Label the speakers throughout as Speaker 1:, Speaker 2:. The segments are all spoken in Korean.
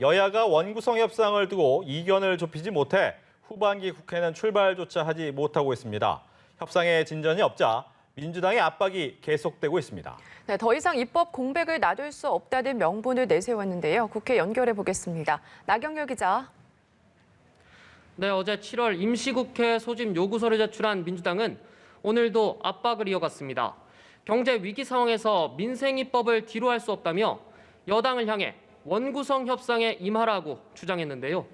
Speaker 1: 여야가 원구성 협상을 두고 이견을 좁히지 못해 후반기 국회는 출발조차 하지 못하고 있습니다. 협상에 진전이 없자 민주당의 압박이 계속되고 있습니다.
Speaker 2: 네, 더 이상 입법 공백을 놔둘 수 없다는 명분을 내세웠는데요. 국회 연결해 보겠습니다. 나경열 기자.
Speaker 3: 네, 어제 7월 임시국회 소집 요구서를 제출한 민주당은 오늘도 압박을 이어갔습니다. 경제 위기 상황에서 민생 입법을 뒤로 할 수 없다며 여당을 향해 원구성 협상에 임하라고 주장했는데요.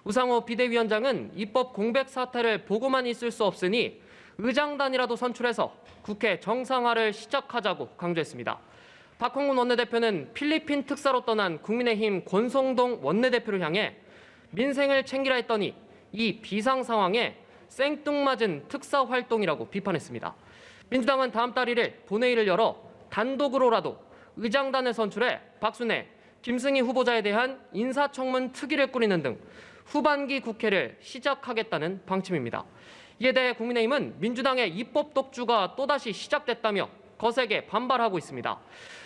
Speaker 3: 우상호 비대위원장은 입법 공백 사태를 보고만 있을 수 없으니 의장단이라도 선출해서 국회 정상화를 시작하자고 강조했습니다. 박홍근 원내대표는 필리핀 특사로 떠난 국민의힘 권성동 원내대표를 향해 민생을 챙기라 했더니 이 비상 상황에 생뚱맞은 특사 활동이라고 비판했습니다. 민주당은 다음 달 1일 본회의를 열어 단독으로라도 의장단을 선출해 박순애, 김승희 후보자에 대한 인사청문 특위를 꾸리는 등 후반기 국회를 시작하겠다는 방침입니다. 이에 대해 국민의힘은 민주당의 입법 독주가 또다시 시작됐다며 거세게 반발하고 있습니다.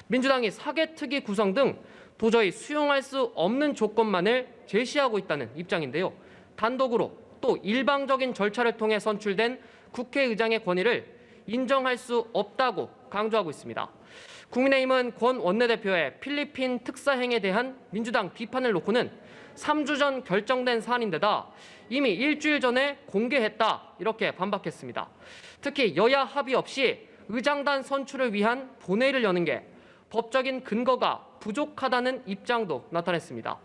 Speaker 3: 민주당이 사개특위 구성 등 도저히 수용할 수 없는 조건만을 제시하고 있다는 입장인데요. 단독으로 또 일방적인 절차를 통해 선출된 국회의장의 권위를 인정할 수 없다고 강조하고 있습니다. 국민의힘은 권 원내대표의 필리핀 특사 행에 대한 민주당 비판을 놓고는 3주 전 결정된 사안인데다 이미 일주일 전에 공개했다 이렇게 반박했습니다. 특히 여야 합의 없이 의장단 선출을 위한 본회의를 여는 게 법적인 근거가 부족하다는 입장도 나타냈습니다.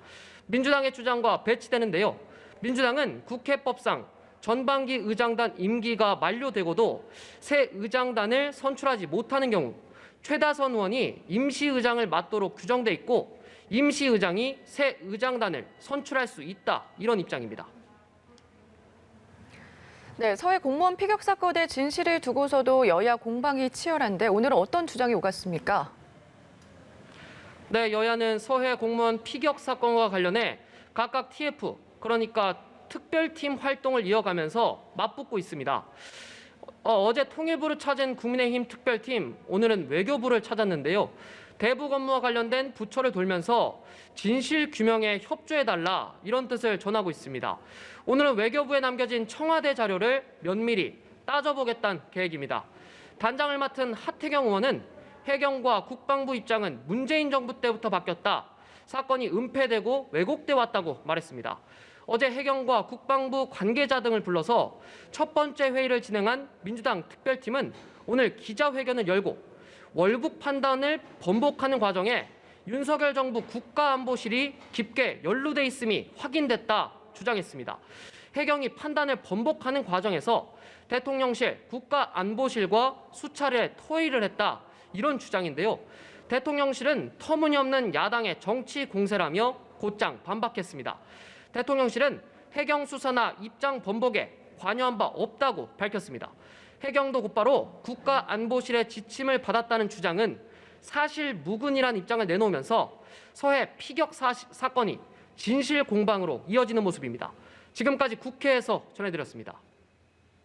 Speaker 3: 민주당의 주장과 배치되는데요. 민주당은 국회법상 전반기 의장단 임기가 만료되고도 새 의장단을 선출하지 못하는 경우 최다선 의원이 임시의장을 맡도록 규정돼 있고 임시의장이 새 의장단을 선출할 수 있다 이런 입장입니다.
Speaker 2: 네, 서해 공무원 피격 사건의 진실을 두고서도 여야 공방이 치열한데 오늘은 어떤 주장이 오갔습니까?
Speaker 3: 네, 여야는 서해 공무원 피격 사건과 관련해 각각 TF, 그러니까 특별팀 활동을 이어가면서 맞붙고 있습니다. 어제 통일부를 찾은 국민의힘 특별팀, 오늘은 외교부를 찾았는데요. 대북 업무와 관련된 부처를 돌면서 진실 규명에 협조해달라 이런 뜻을 전하고 있습니다. 오늘은 외교부에 남겨진 청와대 자료를 면밀히 따져보겠다는 계획입니다. 단장을 맡은 하태경 의원은 해경과 국방부 입장은 문재인 정부 때부터 바뀌었다. 사건이 은폐되고 왜곡돼 왔다고 말했습니다. 어제 해경과 국방부 관계자 등을 불러서 첫 번째 회의를 진행한 민주당 특별팀은 오늘 기자회견을 열고 월북 판단을 번복하는 과정에 윤석열 정부 국가안보실이 깊게 연루돼 있음이 확인됐다 주장했습니다. 해경이 판단을 번복하는 과정에서 대통령실, 국가안보실과 수차례 토의를 했다 이런 주장인데요. 대통령실은 터무니없는 야당의 정치 공세라며 곧장 반박했습니다. 대통령실은 해경 수사나 입장 번복에 관여한 바 없다고 밝혔습니다. 해경도 곧바로 국가안보실의 지침을 받았다는 주장은 사실 무근이라는 입장을 내놓으면서 서해 피격 사건이 진실 공방으로 이어지는 모습입니다. 지금까지 국회에서 전해드렸습니다.